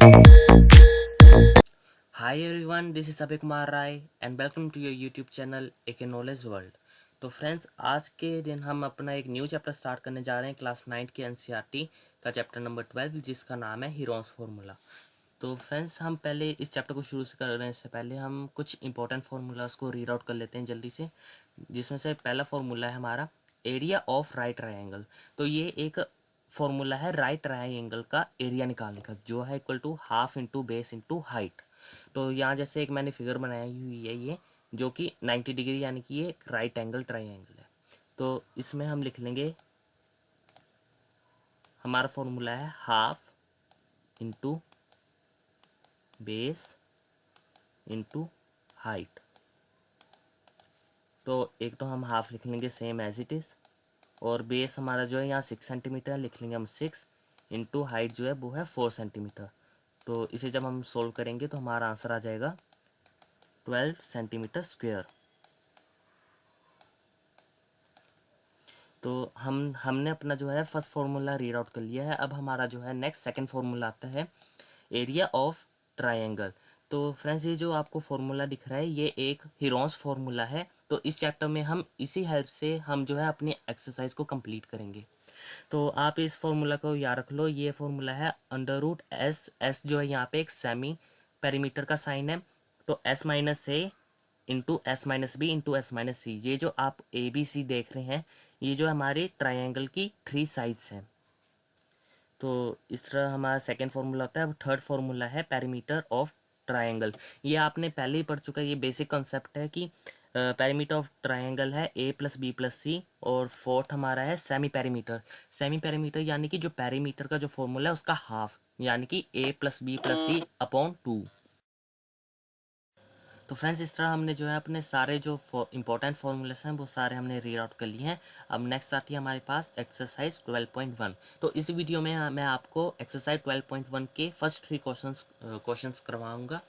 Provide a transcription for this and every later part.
Hi everyone, this is Abhay Kumar Rai and welcome to your YouTube channel एक knowledge world. तो friends, आज के दिन हम अपना एक न्यू चैप्टर स्टार्ट करने जा रहे हैं क्लास 9 की एनसीईआरटी का चैप्टर नंबर 12, जिसका नाम है हीरोन्स फार्मूला। तो फ्रेंड्स, हम पहले इस चैप्टर को शुरू से करने से पहले हम कुछ इंपॉर्टेंट फार्मूलाज को रीड आउट कर लेते हैं जल्दी से, जिसमें से पहला फार्मूला है हमारा एरिया ऑफ राइट ट्रायंगल। तो ये एक फॉर्मूला है राइट ट्रायंगल का एरिया निकालने का, जो है equal to half into base into height. तो यहाँ जैसे एक मैंने फिगर बनाई हुई है ये, जो कि 90 डिग्री यानी कि ये राइट एंगल ट्रायंगल है। तो इसमें हम लिख लेंगे, हमारा फॉर्मूला है half into base into height. तो एक तो हम हाफ लिख लेंगे सेम एज इट इज़, और बेस हमारा जो है यहाँ 6 सेंटीमीटर लिख लेंगे हम 6 इंटू हाइट जो है वो है 4 सेंटीमीटर। तो इसे जब हम सोल्व करेंगे तो हमारा आंसर आ जाएगा 12 सेंटीमीटर स्क्वेयर। तो हमने अपना जो है फर्स्ट फार्मूला रीड आउट कर लिया है। अब हमारा जो है नेक्स्ट सेकंड फार्मूला आता है एरिया ऑफ ट्रायंगल। तो फ्रेंड्स, ये जो आपको फार्मूला दिख रहा है ये एक हीरोन्स फार्मूला है। तो इस चैप्टर में हम इसी हेल्प से हम जो है अपनी एक्सरसाइज को कंप्लीट करेंगे। तो आप इस फार्मूला को याद रख लो, ये फार्मूला है अंडर रूट एस। एस जो है यहाँ पे एक सेमी पेरीमीटर का साइन है, तो s minus a into s minus b into s minus c. ये जो आप ए बी सी देख रहे हैं, ये जो हमारे ट्रायंगल की 3 साइड्स हैं। तो इस तरह हमारा सेकेंड फार्मूला होता है। अब थर्ड फार्मूला है पेरीमीटर ऑफ ट्रायंगल। ये आपने पहले ही पढ़ चुका है, ये बेसिक कॉन्सेप्ट है कि पेरीमीटर ऑफ ट्रायंगल है ए प्लस बी प्लस सी, और फोर्थ हमारा है सेमी पेरीमीटर। सेमी पेरीमीटर यानी कि जो पेरीमीटर का जो फॉर्मूला है उसका हाफ, यानी कि ए plus B plus C upon 2। तो फ्रेंड्स, इस तरह हमने जो है अपने सारे जो इंपॉर्टेंट फार्मूलेस हैं वो सारे हमने रीड आउट कर लिए हैं। अब नेक्स्ट आती है हमारे पास एक्सरसाइज 12.1। तो इस वीडियो में मैं आपको एक्सरसाइज 12.1 के फर्स्ट 3 क्वेश्चंस करवाऊंगा।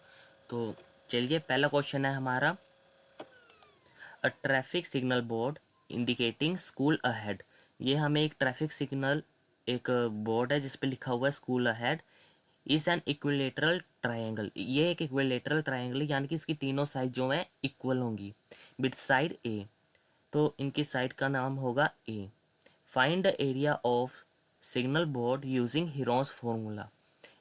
तो चलिए, पहला क्वेश्चन है हमारा, a traffic signal board indicating school ahead. ये हमें एक ट्रैफिक सिग्नल, एक बोर्ड है जिसपे लिखा हुआ है school ahead is an equilateral triangle. ये एक इक्विलेटरल ट्रायंगल है, यानी कि इसकी तीनों साइड जो है इक्वल होंगी विद साइड ए। तो इनकी साइड का नाम होगा a. Find the area of signal board using Heron's formula.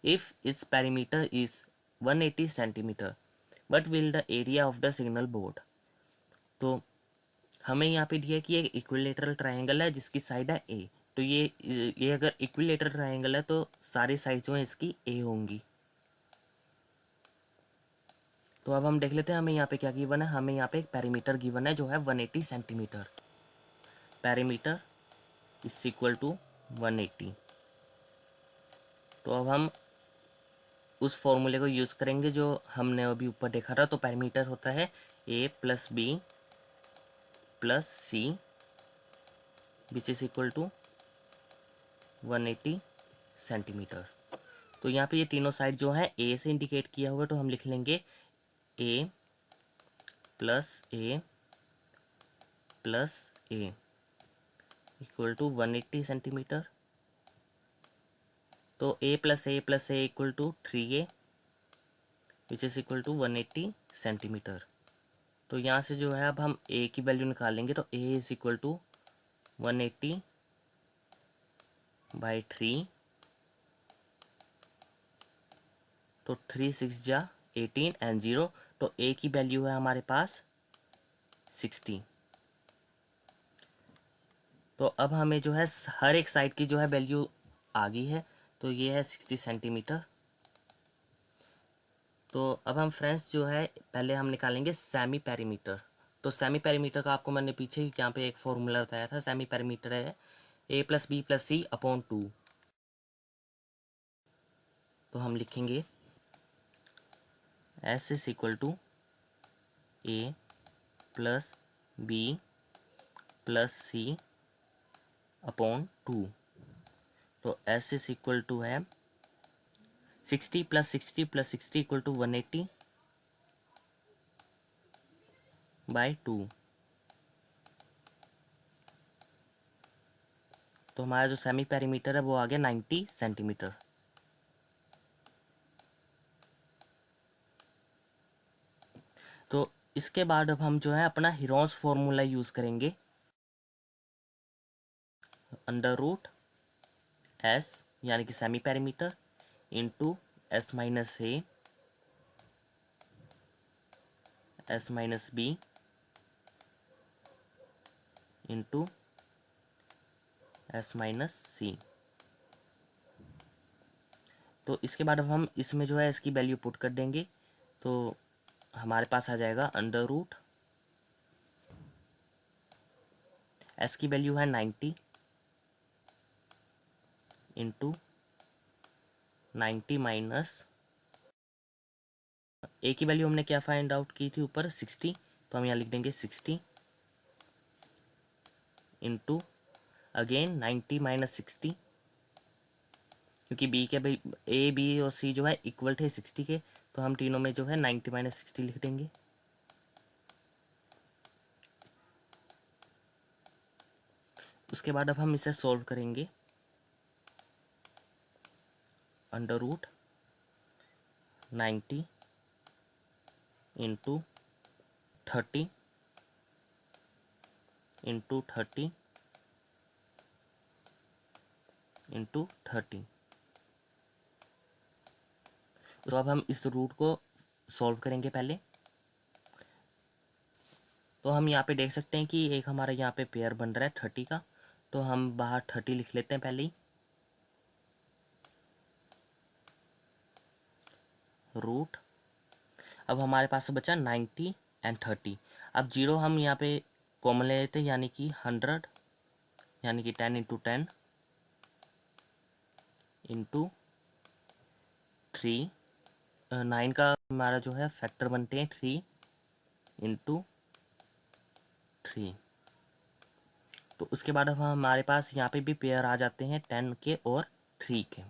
If its perimeter is 180 centimetre, but will the area of the signal board. तो हमें यहाँ पे दिया है कि ये इक्विलेटरल ट्रायंगल है जिसकी साइड है ए। तो ये अगर इक्विलेटरल ट्रायंगल है तो सारी साइड जो है इसकी ए होंगी। तो अब हम देख लेते हैं हमें यहाँ पे क्या गिवन है। हमें यहाँ पे एक पेरीमीटर गिवन है जो है 180 centimetre. Perimeter is equal to 180। तो अब हम उस फॉर्मूले को यूज़ करेंगे जो हमने अभी ऊपर देखा था। तो पेरीमीटर होता है ए plus B plus c which is equal to 180 centimetre. तो यहाँ पे ये तीनों साइड जो है ए से इंडिकेट किया हुआ है, तो हम लिख लेंगे a plus a plus a equal to 180 centimetre. तो a plus a equal to 3a which is equal to 180 centimetre. तो यहाँ से जो है अब हम ए की वैल्यू निकालेंगे, तो ए इज इक्वल टू 180 बाई 3। तो 3 6 जा 18 एंड 0। तो ए की वैल्यू है हमारे पास 60। तो अब हमें जो है हर एक साइड की जो है वैल्यू आ गई है। तो ये है 60 सेंटीमीटर। तो अब हम फ्रेंड्स जो है पहले हम निकालेंगे सेमी पेरीमीटर। तो सेमी पेरीमीटर का आपको मैंने पीछे ही यहाँ पे एक फॉर्मूला बताया था। सेमी पेरीमीटर है ए plus B plus C upon 2। तो हम लिखेंगे S is equal to A plus B plus C upon 2। तो एस इज इक्वल टू है 60 प्लस 60 इक्वल टू 180 बाई 2। तो हमारा जो सेमी पेरीमीटर है वो आ गया 90 सेंटीमीटर। तो इसके बाद अब हम जो है अपना हीरोस फॉर्मूला यूज़ करेंगे, अंडर रूट एस यानी कि semi parameter into s minus s minus b into s minus c. तो इसके बाद अब हम इसमें जो है इसकी वैल्यू पुट कर देंगे, तो हमारे पास आ जाएगा अंडर रूट एस की वैल्यू है 90 इंटू 90 माइनस ए की वैल्यू हमने क्या फाइंड आउट की थी ऊपर 60, तो हम यहाँ लिख देंगे 60 इंटू अगेन 90 माइनस 60, क्योंकि बी के भाई ए बी और सी जो है इक्वल थे 60 के, तो हम तीनों में जो है 90 माइनस 60 लिख देंगे। उसके बाद अब हम इसे सॉल्व करेंगे, under root 90 into 30 into 30 into 30। तो अब हम इस रूट को सॉल्व करेंगे पहले। तो हम यहाँ पे देख सकते हैं कि एक हमारा यहाँ पे पेयर बन रहा है 30 का, तो हम बाहर 30 लिख लेते हैं पहले ही, रूट। अब हमारे पास बचा 90 एंड 30। अब जीरो हम यहाँ पे कॉमन ले लेते हैं, यानी कि 100 यानी कि 10 इंटू 10 इंटू 3। 9 का हमारा जो है फैक्टर बनते हैं 3 इंटू 3। तो उसके बाद अब हमारे पास यहाँ पे भी पेयर आ जाते हैं 10 के और 3 के।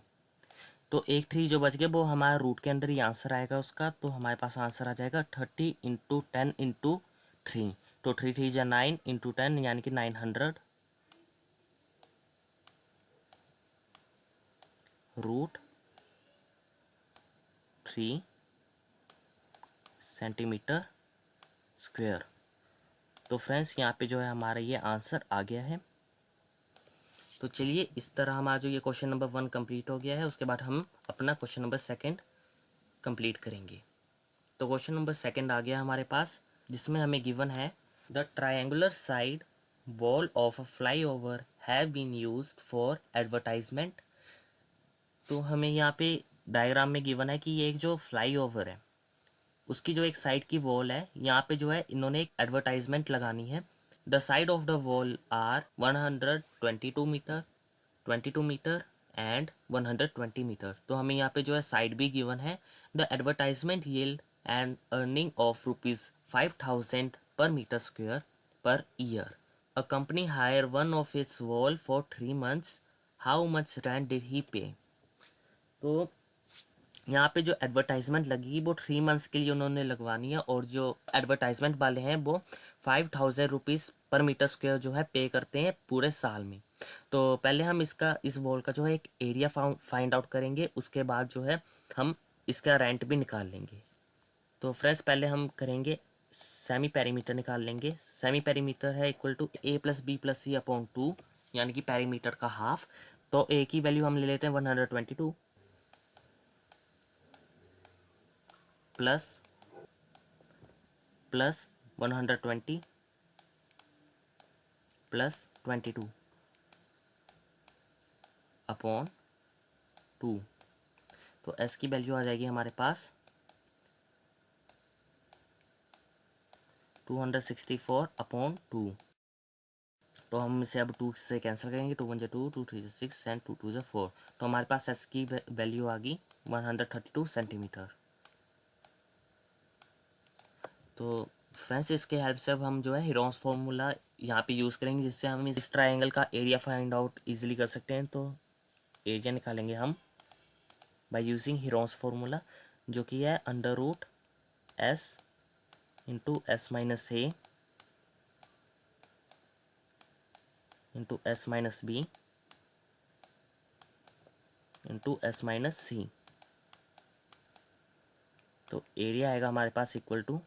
तो एक 3 जो बच गए वो हमारा रूट के अंदर ही आंसर आएगा उसका, तो हमारे पास आंसर आ जाएगा 30 इंटू 10 इंटू 3। तो 3 3 जा 9 इंटू 10 यानी कि 900 रूट 3 सेंटीमीटर स्क्वेयर। तो फ्रेंड्स यहाँ पे जो है हमारा ये आंसर आ गया है। तो चलिए इस तरह हमारा जो ये क्वेश्चन नंबर 1 कंप्लीट हो गया है। उसके बाद हम अपना क्वेश्चन नंबर 2 कंप्लीट करेंगे। तो क्वेश्चन नंबर 2 आ गया हमारे पास, जिसमें हमें गिवन है the triangular side wall of a flyover have been used for advertisement. तो हमें यहाँ पे डायग्राम में गिवन है कि ये एक जो फ्लाई ओवर है उसकी जो एक साइड की वॉल है, यहाँ पे जो है इन्होंने एक एडवर्टाइजमेंट लगानी है। The side of the wall are 122 metre, 22 metre and 120 metre. तो हमें यहाँ पे जो है साइड भी गिवन है। The advertisement yield and earning of ₹5,000 per metre square per year. A company hire one of its wall for 3 months, how much rent did he pay. तो यहाँ पे जो एडवर्टाइजमेंट लगी वो 3 मंथ्स के लिए उन्होंने लगवानी है, और जो एडवर्टाइजमेंट वाले हैं वो 5,000 रुपीज़ पर मीटर स्क्वेयर जो है पे करते हैं पूरे साल में। तो पहले हम इस वॉल का जो है एक एरिया फाइंड आउट करेंगे, उसके बाद जो है हम इसका रेंट भी निकाल लेंगे। तो फ्रेंड्स पहले हम करेंगे सेमी पेरीमीटर निकाल लेंगे। सेमी पेरीमीटर है इक्वल टू A+B+C/2, यानी कि पेरीमीटर का हाफ। तो ए की वैल्यू हम ले लेते हैं 122 प्लस 120 प्लस 22 अपॉन 2। तो एस की वैल्यू आ जाएगी हमारे पास 264/2। तो हम इसे अब 2 से कैंसिल करेंगे, 2 1 जा 2, 2 3 जा 6 एंड 2 2 जा 4। तो हमारे पास एस की वैल्यू आ गई 132 सेंटीमीटर। तो फ्रेंड्स इसके हेल्प से अब हम जो है हीरोस फॉर्मूला यहाँ पे यूज़ करेंगे, जिससे हम इस ट्राइंगल का एरिया फाइंड आउट इजीली कर सकते हैं। तो एरिया निकालेंगे हम बाय यूजिंग हीरोस फॉर्मूला, जो कि है under root s into s minus a into s minus b into s minus c. तो एरिया आएगा हमारे पास इक्वल टू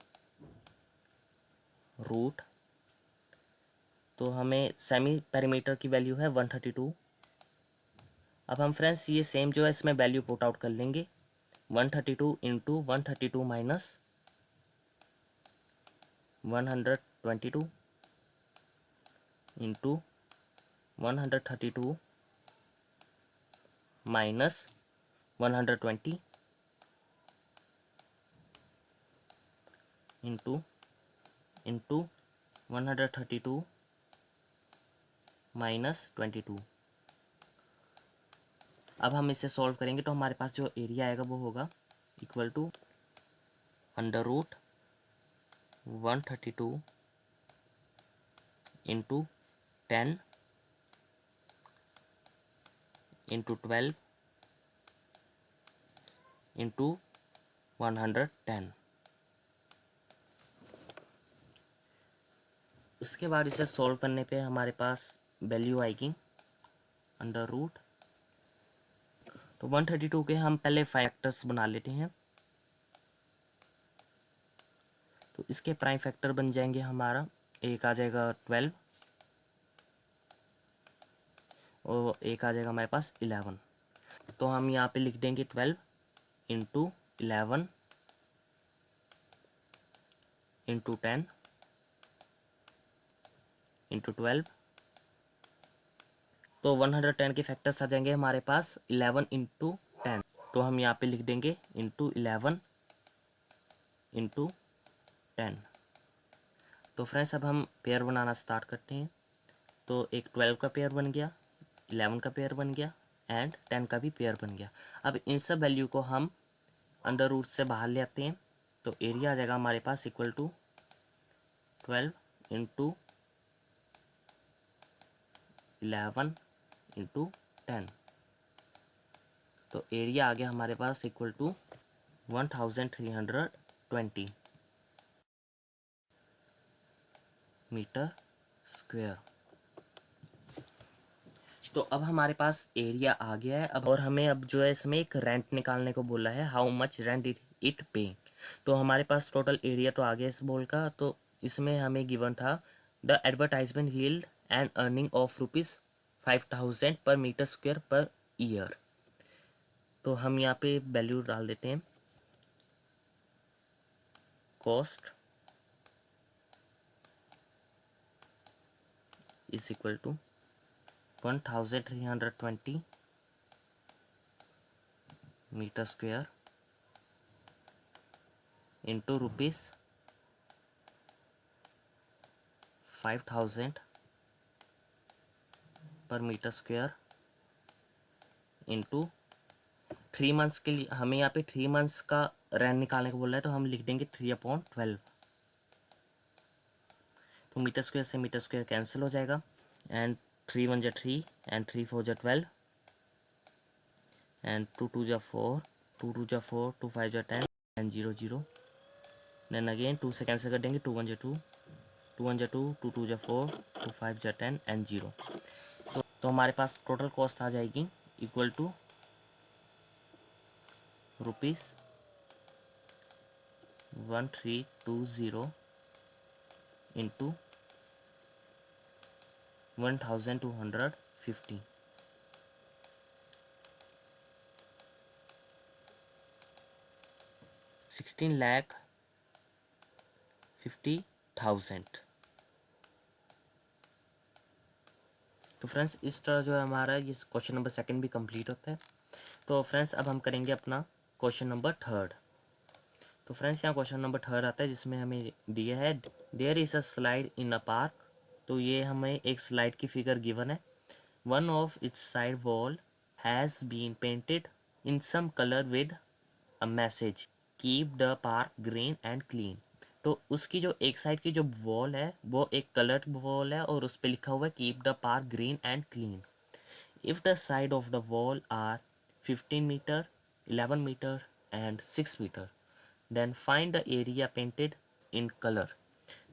रूट, तो हमें सेमी पेरीमीटर की वैल्यू है 132। अब हम फ्रेंड्स ये सेम जो है इसमें वैल्यू पुट आउट कर लेंगे, 132 into 132 minus 122 into 132 minus 120 into 132 minus 22। अब हम इसे सॉल्व करेंगे तो हमारे पास जो एरिया आएगा वो होगा equal to under root 132 into 10 into 12 into 110। उसके बाद इसे सॉल्व करने पे हमारे पास वैल्यू आएगी अंडर रूट, तो 132 के हम पहले फैक्टर्स बना लेते हैं। तो इसके प्राइम फैक्टर बन जाएंगे हमारा, एक आ जाएगा 12 और एक आ जाएगा हमारे पास 11। तो हम यहाँ पे लिख देंगे 12 इंटू 11 इंटू 10 इंटू 12। तो 110 के फैक्टर्स आ जाएंगे हमारे पास 11 इंटू 10, तो हम यहाँ पे लिख देंगे इंटू 11 इंटू 10। तो फ्रेंड्स अब हम पेयर बनाना स्टार्ट करते हैं। तो एक 12 का पेयर बन गया, 11 का पेयर बन गया एंड 10 का भी पेयर बन गया। अब इन सब वैल्यू को हम अंडर रूट से बाहर ले आते हैं, तो एरिया आ जाएगा हमारे पास इक्वल टू 12 इंटू 11 इंटू 10। तो एरिया आ गया हमारे पास इक्वल टू 1320 मीटर स्क्वायर। तो अब हमारे पास एरिया आ गया है अब, और हमें अब जो है इसमें एक रेंट निकालने को बोला है, हाउ मच रेंट इट पे। तो हमारे पास टोटल एरिया तो आ गया इस बॉल का। तो इसमें हमें गिवन था the advertisement yield and earning of ₹5000 per metre square per year. तो हम यहाँ पे वैल्यू डाल देते हैं, cost is equal to 1320 metre square into ₹5000 per metre square into 3 months के लिए हमें यहाँ पे 3 मंथ्स का रेंट निकालने को बोल रहा है, तो हम लिख देंगे 3/12। तो मीटर स्क्वायर से मीटर स्क्वायर कैंसिल हो जाएगा एंड 3 1 जा 3 एंड 3 4 जा 12 एंड 2 2 जा 4 2 2 जा 4 2 5 जा 10 एंड 0 0। देन अगेन 2 से कैंसिल कर देंगे, 2 1 जा 2 2 1 जा 2 2 2 जा 4 2 5 जा 10 एंड 0। तो हमारे पास टोटल कॉस्ट आ जाएगी इक्वल टू ₹1320 इंटू 1250, 16,50,000। तो फ्रेंड्स इस तरह जो है हमारा ये क्वेश्चन नंबर सेकंड भी कंप्लीट होता है। तो फ्रेंड्स अब हम करेंगे अपना क्वेश्चन नंबर थर्ड। तो फ्रेंड्स यहाँ क्वेश्चन नंबर थर्ड आता है जिसमें हमें दिया है there is a slide in a park. तो ये हमें एक स्लाइड की फिगर गिवन है। One of its side wall has been painted in some colour with a message keep the park green and clean. तो उसकी जो एक साइड की जो वॉल है वो एक कलर्ड वॉल है और उस पर लिखा हुआ है keep the park green and clean. If the side of the wall are 15 metre 11 metre and 6 metre then find the area painted in colour.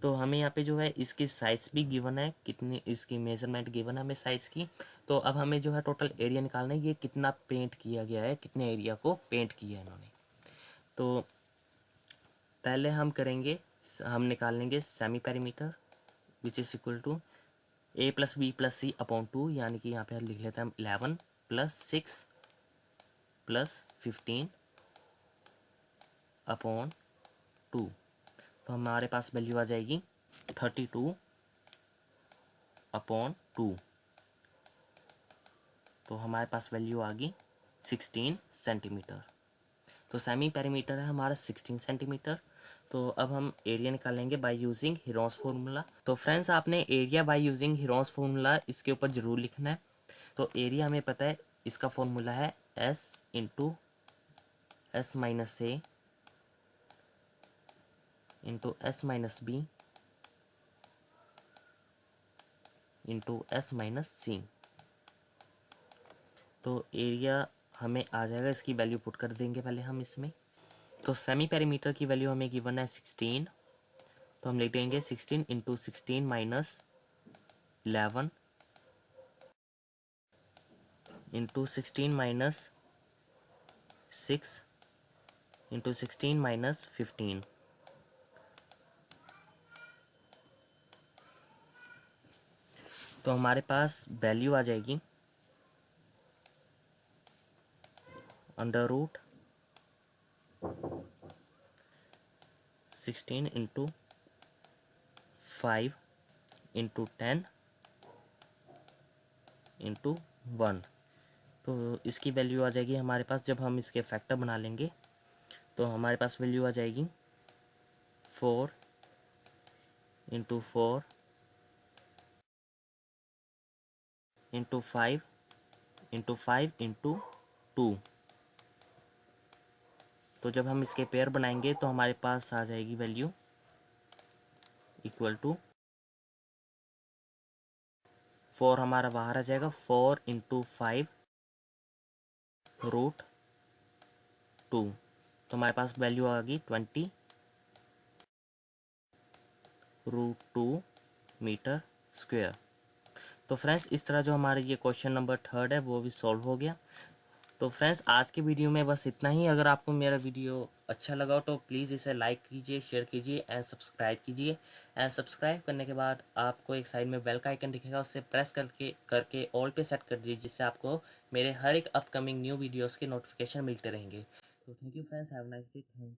तो हमें यहाँ पे जो है इसकी साइज़ भी गिवन है, कितनी इसकी मेजरमेंट गिवन है हमें साइज़ की। तो अब हमें जो है टोटल एरिया निकालना है, ये कितना पेंट किया गया है, कितने एरिया को पेंट किया है इन्होंने। तो पहले हम करेंगे हम निकाल लेंगे semi perimeter which is equal to A plus B plus C upon 2, यानी कि यहाँ पे लिख लेते हैं हम 11 प्लस 6 प्लस 15 अपॉन 2। तो हमारे पास वैल्यू आ जाएगी 32 अपॉन 2। तो हमारे पास वैल्यू आ गई 16 सेंटीमीटर। तो सेमी पेरीमीटर है हमारा 16 सेंटीमीटर। तो अब हम एरिया निकालेंगे बाय यूजिंग हीरोस फार्मूला। तो फ्रेंड्स, आपने area by using heroes formula इसके ऊपर ज़रूर लिखना है। तो एरिया हमें पता है, इसका फॉर्मूला है s into s minus a into s minus b into s minus c. तो एरिया हमें आ जाएगा, इसकी वैल्यू पुट कर देंगे पहले हम इसमें। तो सेमी पेरीमीटर की वैल्यू हमें गिवन है 16। तो हम लिख देंगे 16 into 16 minus 11 into 16 minus 6 into 16 minus 15। तो हमारे पास वैल्यू आ जाएगी under root 16 into 5 into 10 into 1। तो इसकी वैल्यू आ जाएगी हमारे पास, जब हम इसके फैक्टर बना लेंगे तो हमारे पास वैल्यू आ जाएगी 4 इंटू 4 इंटू 5 इंटू 5 इंटू 2। तो जब हम इसके पेयर बनाएंगे तो हमारे पास आ जाएगी वैल्यू इक्वल टू 4 हमारा बाहर आ जाएगा, 4 इंटू 5 रूट 2। तो हमारे पास वैल्यू आ गई 20 रूट 2 मीटर स्क्वायर। तो फ्रेंड्स, इस तरह जो हमारे ये क्वेश्चन नंबर 3 है वो भी सॉल्व हो गया। तो फ्रेंड्स, आज के वीडियो में बस इतना ही। अगर आपको मेरा वीडियो अच्छा लगा हो तो प्लीज़ इसे लाइक कीजिए, शेयर कीजिए एंड सब्सक्राइब कीजिए। एंड सब्सक्राइब करने के बाद आपको एक साइड में बेल का आइकन दिखेगा, उससे प्रेस करके ऑल पे सेट कर दीजिए, जिससे आपको मेरे हर एक अपकमिंग न्यू वीडियोज़ के नोटिफिकेशन मिलते रहेंगे। तो thank you friends, have nice day, thanks.